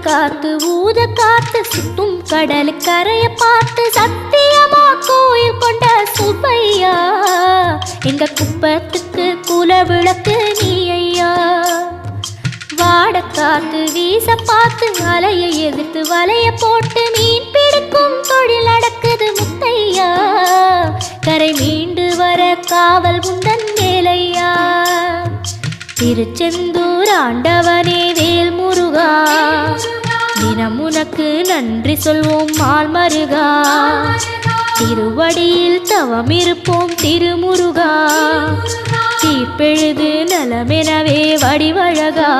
காத்து ஊத காத்து சுத்தும் கடலு கரைய பார்த்து சத்தியமா கோயில் கொண்ட சுப்பையா எங்க குப்பத்துக்கு குல விளக்கு நீ ஐயா. வாட காத்து வீச பார்த்து அலையை எதிர்த்து வலைய போட்டு மீன் பிடிக்கும் தொழில் நடக்குது முத்தையா. கரை மீண்டு வர காவல் உந்தன் வேலையா. திருச்செந்தூர் ஆண்டவனே வேல் முருகா தினம் உனக்கு நன்றி சொல்வோம் மால் மருகா. திருவடியில் தவம் இருப்போம் திருமுருகா. தீர்ப்பெழுது நலமெனவே வடிவழகா.